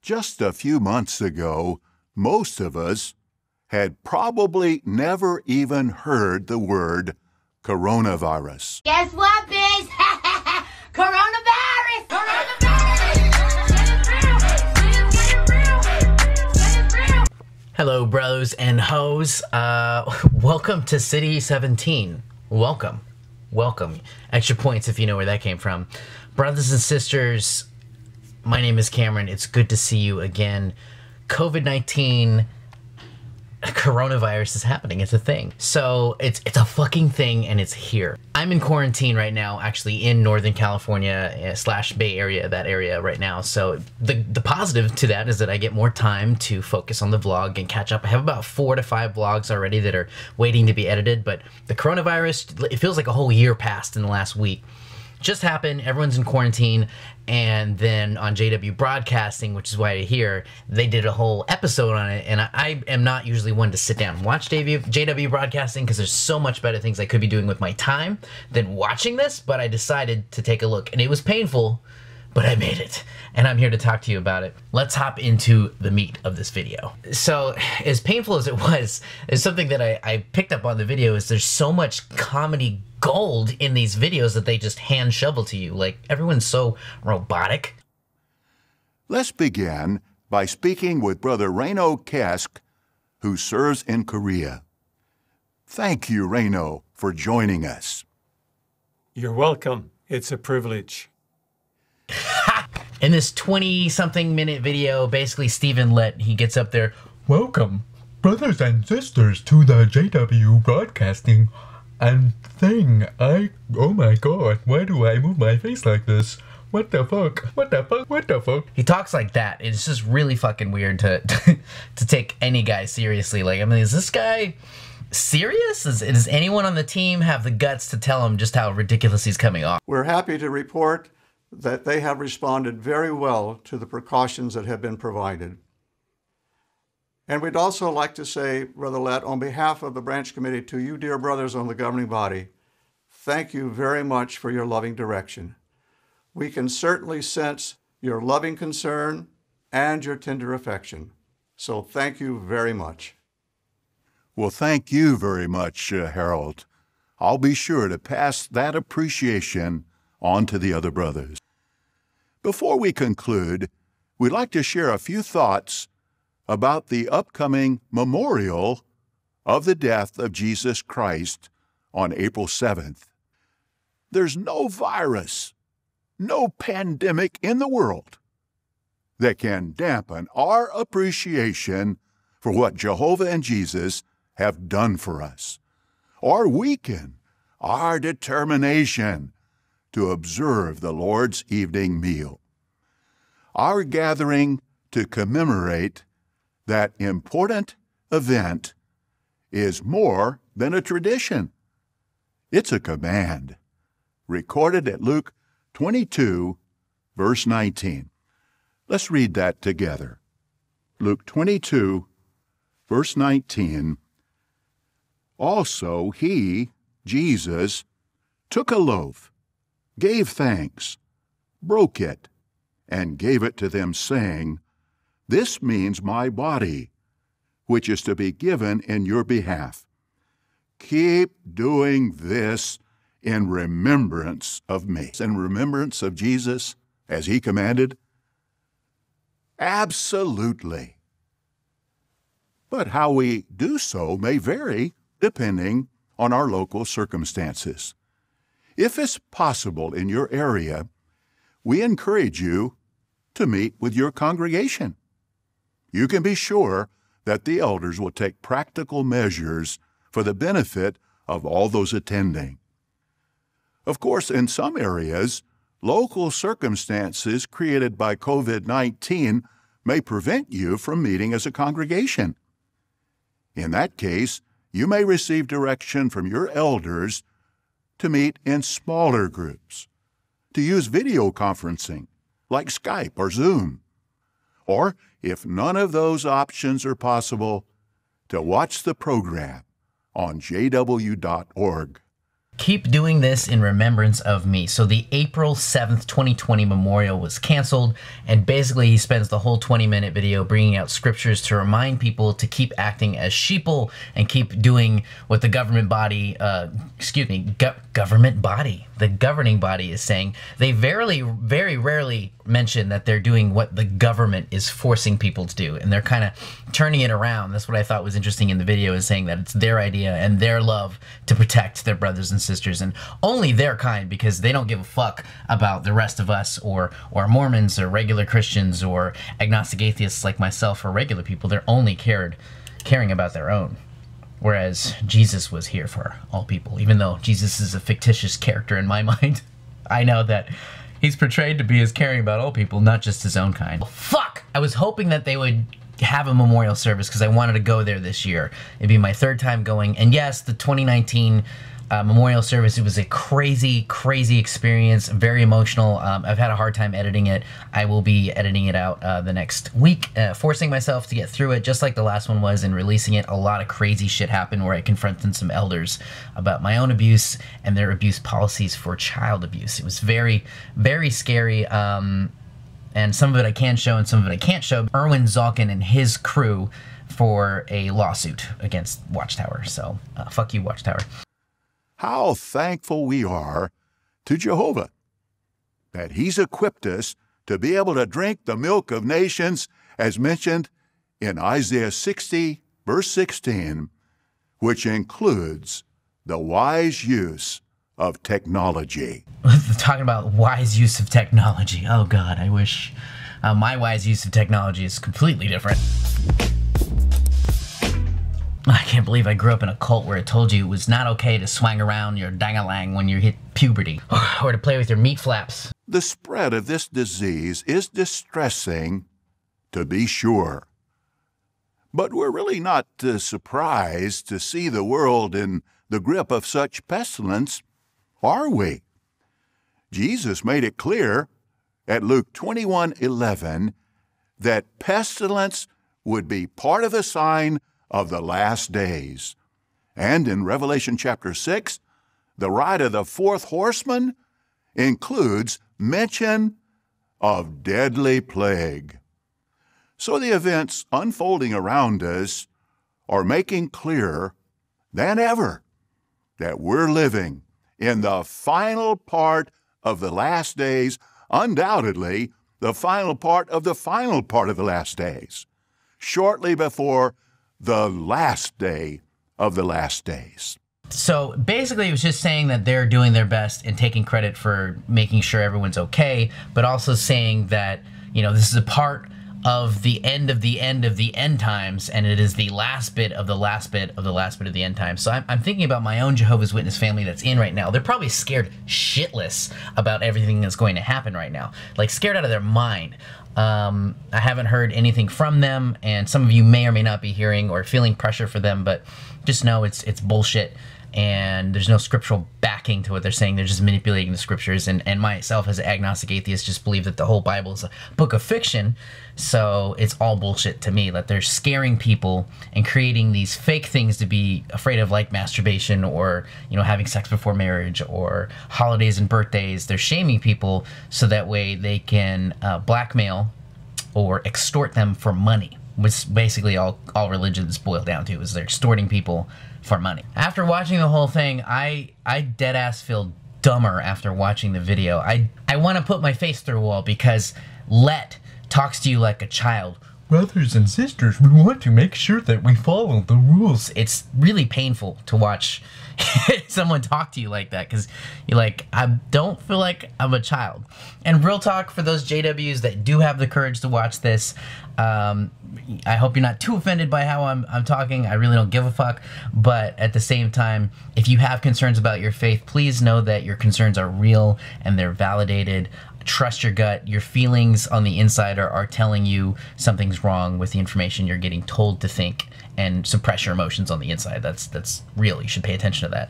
Just a few months ago, most of us had probably never even heard the word coronavirus. Guess what, biz? Coronavirus! Hello, bros and hoes. Welcome to City 17. Welcome. Extra points if you know where that came from. Brothers and sisters, my name is Kameron. It's good to see you again. COVID-19, coronavirus is happening. It's a thing. So it's a fucking thing, and it's here. I'm in quarantine right now, actually in Northern California / Bay Area, that area right now. So the positive to that is that I get more time to focus on the vlog and catch up. I have about 4 to 5 vlogs already that are waiting to be edited, but the coronavirus, it feels like a whole year passed in the last week. Just happened, everyone's in quarantine, and then on JW Broadcasting, which is why you're here, they did a whole episode on it, and I am not usually one to sit down and watch JW Broadcasting because there's so much better things I could be doing with my time than watching this, but I decided to take a look, and it was painful, but I made it, and I'm here to talk to you about it. Let's hop into the meat of this video. So, as painful as it was, is something that I picked up on the video is there's so much comedy gold in these videos that they just hand shovel to you. Like, everyone's so robotic. Let's begin by speaking with Brother Reno Kesk, who serves in Korea. Thank you, Reno, for joining us. You're welcome. It's a privilege. In this 20-something minute video, basically Stephen Lett, he gets up there, "Welcome, brothers and sisters, to the JW Broadcasting and thing. Oh my god, why do I move my face like this? What the fuck? What the fuck? What the fuck?" He talks like that. It's just really fucking weird to to take any guy seriously. Like, I mean, is this guy serious? Does anyone on the team have the guts to tell him just how ridiculous he's coming off? We're happy to report that they have responded very well to the precautions that have been provided. And we'd also like to say, Brother Lett, on behalf of the branch committee to you, dear brothers on the governing body, thank you very much for your loving direction. We can certainly sense your loving concern and your tender affection. So thank you very much. Well, thank you very much, Harold. I'll be sure to pass that appreciation on to the other brothers. Before we conclude, we'd like to share a few thoughts about the upcoming memorial of the death of Jesus Christ on April 7th. There's no virus, no pandemic in the world that can dampen our appreciation for what Jehovah and Jesus have done for us, or weaken our determination to observe the Lord's evening meal. Our gathering to commemorate that important event is more than a tradition. It's a command, recorded at Luke 22, verse 19. Let's read that together. Luke 22, verse 19. Also he, Jesus, took a loaf, gave thanks, broke it, and gave it to them, saying, "This means my body, which is to be given in your behalf. Keep doing this in remembrance of me." In remembrance of Jesus, as he commanded? Absolutely. But how we do so may vary depending on our local circumstances. If it's possible in your area, we encourage you to meet with your congregation. You can be sure that the elders will take practical measures for the benefit of all those attending. Of course, in some areas, local circumstances created by COVID-19 may prevent you from meeting as a congregation. In that case, you may receive direction from your elders to meet in smaller groups, to use video conferencing like Skype or Zoom, or if none of those options are possible, to watch the program on jw.org. Keep doing this in remembrance of me. So the April 7th, 2020 memorial was canceled, and basically he spends the whole 20-minute video bringing out scriptures to remind people to keep acting as sheeple and keep doing what the government body, the governing body is saying. They very rarely mention that they're doing what the government is forcing people to do, and they're kind of turning it around. That's what I thought was interesting in the video, is saying that it's their idea and their love to protect their brothers and sisters, and only their kind, because they don't give a fuck about the rest of us, or Mormons, or regular Christians, or agnostic atheists like myself, or regular people. They're only caring about their own. Whereas Jesus was here for all people. Even though Jesus is a fictitious character in my mind, I know that he's portrayed to be as caring about all people, not just his own kind. Fuck! I was hoping that they would have a memorial service because I wanted to go there this year. It'd be my 3rd time going. And yes, the 2019 memorial service, it was a crazy experience, very emotional. I've had a hard time editing it. I will be editing it out the next week, forcing myself to get through it just like the last one was, and releasing it. A lot of crazy shit happened where I confronted some elders about my own abuse and their abuse policies for child abuse. It was very scary. And some of it I can show and some of it I can't show. Erwin Zalkin and his crew for a lawsuit against Watchtower. So fuck you, Watchtower. How thankful we are to Jehovah that he's equipped us to be able to drink the milk of nations, as mentioned in Isaiah 60, verse 16, which includes the wise use of technology. Talking about wise use of technology. Oh God, I wish my wise use of technology is completely different. I can't believe I grew up in a cult where it told you it was not okay to swang around your dang-a-lang when you hit puberty, or to play with your meat flaps. The spread of this disease is distressing, to be sure. But we're really not surprised to see the world in the grip of such pestilence, are we? Jesus made it clear at Luke 21:11 that pestilence would be part of the sign of the last days. And in Revelation chapter 6, the ride of the 4th horseman includes mention of deadly plague. So the events unfolding around us are making clearer than ever that we're living in the final part of the last days, undoubtedly the final part of the final part of the last days, shortly before the last day of the last days. So basically it was just saying that they're doing their best and taking credit for making sure everyone's okay, but also saying that, you know, this is a part of the end of the end of the end times, and it is the last bit of the last bit of the last bit of the end times. So I'm thinking about my own Jehovah's Witness family that's in right now. They're probably scared shitless about everything that's going to happen right now, like scared out of their mind. I haven't heard anything from them, and some of you may or may not be hearing or feeling pressure for them, but just know it's bullshit, and there's no scriptural backing to what they're saying. They're just manipulating the scriptures, and myself as an agnostic atheist just believe that the whole Bible is a book of fiction, so it's all bullshit to me that they're scaring people and creating these fake things to be afraid of, like masturbation, or, you know, having sex before marriage, or holidays and birthdays. They're shaming people so that way they can blackmail or extort them for money, which basically all religions boil down to, is they're extorting people for money. After watching the whole thing, I deadass feel dumber after watching the video. I want to put my face through a wall because Lett talks to you like a child. Brothers and sisters, we want to make sure that we follow the rules. It's really painful to watch someone talk to you like that, because you're like, I don't feel like I'm a child. And real talk, for those JWs that do have the courage to watch this, I hope you're not too offended by how I'm talking. I really don't give a fuck. But at the same time, if you have concerns about your faith, please know that your concerns are real and they're validated. Trust your gut. Your feelings on the inside are telling you something's wrong with the information you're getting told to think, and suppress your emotions on the inside. That's real. You should pay attention to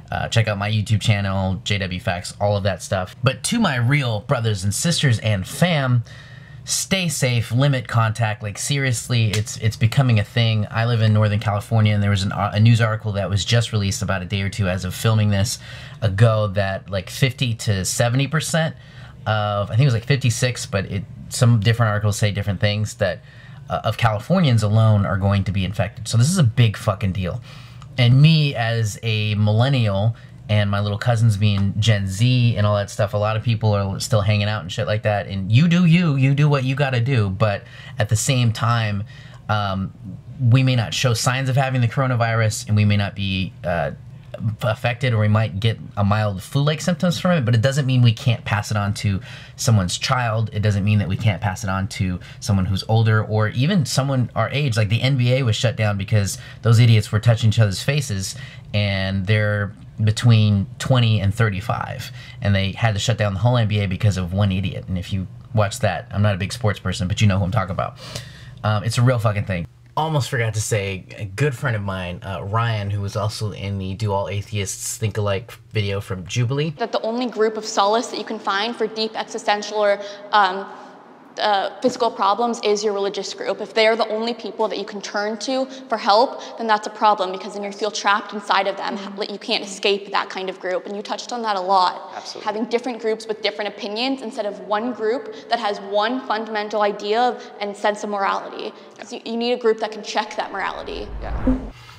that. Check out my YouTube channel, JW Facts, all of that stuff. But to my real brothers and sisters and fam, stay safe, limit contact. Like, seriously, it's becoming a thing. I live in Northern California, and there was a news article that was just released about a day or two as of filming this ago that like 50 to 70% of, I think it was like 56, but some different articles say different things, that of Californians alone are going to be infected. So this is a big fucking deal. And me as a millennial, and my little cousins being Gen Z and all that stuff, a lot of people are still hanging out and shit like that. And you do what you gotta do. But at the same time, we may not show signs of having the coronavirus, and we may not be affected, or we might get a mild flu-like symptoms from it, but it doesn't mean we can't pass it on to someone's child. It doesn't mean that we can't pass it on to someone who's older, or even someone our age. Like, the NBA was shut down because those idiots were touching each other's faces, and they're between 20 and 35, and they had to shut down the whole NBA because of one idiot. And if you watch that, I'm not a big sports person, but you know who I'm talking about. It's a real fucking thing. Almost forgot to say, a good friend of mine, Ryan, who was also in the Do All Atheists Think Alike video from Jubilee. That the only group of solace that you can find for deep existential or physical problems is your religious group. If they're the only people that you can turn to for help, then that's a problem, because then you feel trapped inside of them. You can't escape that kind of group. And you touched on that a lot. Absolutely. Having different groups with different opinions instead of one group that has one fundamental idea and sense of morality. Yeah. You need a group that can check that morality. Yeah.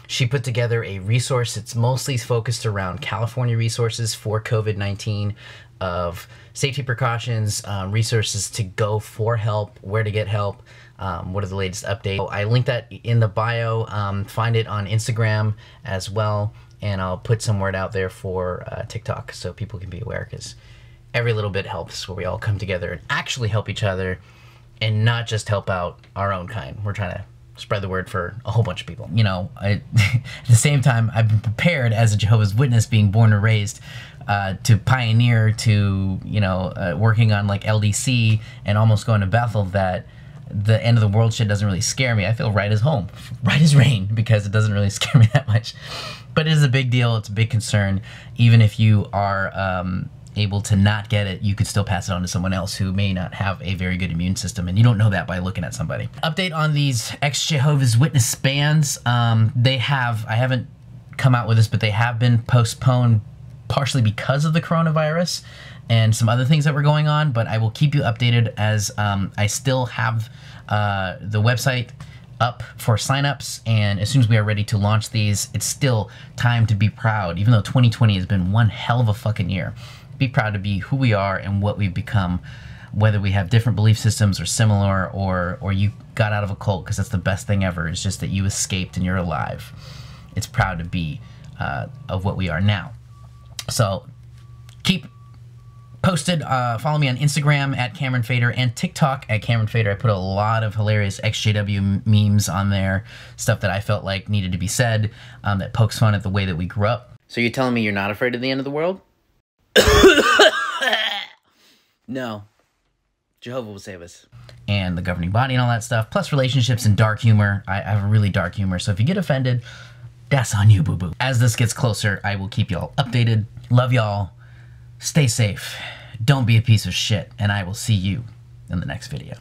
She put together a resource. It's mostly focused around California resources for COVID-19, of safety precautions, resources to go for help, where to get help, what are the latest updates. I linked that in the bio. Find it on Instagram as well, and I'll put some word out there for TikTok so people can be aware, because every little bit helps, where we all come together and actually help each other, and not just help out our own kind. We're trying to spread the word for a whole bunch of people. You know, at the same time, I've been prepared as a Jehovah's Witness, being born and raised, to pioneer, to, you know, working on like LDC and almost going to Bethel, that the end of the world shit doesn't really scare me. I feel right as home, right as rain, because it doesn't really scare me that much. But it is a big deal. It's a big concern. Even if you are able to not get it, you could still pass it on to someone else who may not have a very good immune system, and you don't know that by looking at somebody. Update on these ex-Jehovah's Witness bans. I haven't come out with this, but they have been postponed partially because of the coronavirus and some other things that were going on, but I will keep you updated as I still have the website up for signups, and as soon as we are ready to launch these, it's still time to be proud. Even though 2020 has been one hell of a fucking year, be proud to be who we are and what we've become, whether we have different belief systems or similar, or you got out of a cult, because that's the best thing ever. It's just that you escaped and you're alive. It's proud to be of what we are now. So keep posted. Follow me on Instagram at Kameron Fader and TikTok at Kameron Fader. I put a lot of hilarious EXJW memes on there, stuff that I felt like needed to be said, that pokes fun at the way that we grew up. So you're telling me you're not afraid of the end of the world? No. Jehovah will save us. And the governing body and all that stuff, plus relationships and dark humor. I have a really dark humor, so if you get offended, that's on you, boo-boo. As this gets closer, I will keep y'all updated. Love y'all. Stay safe. Don't be a piece of shit. And I will see you in the next video.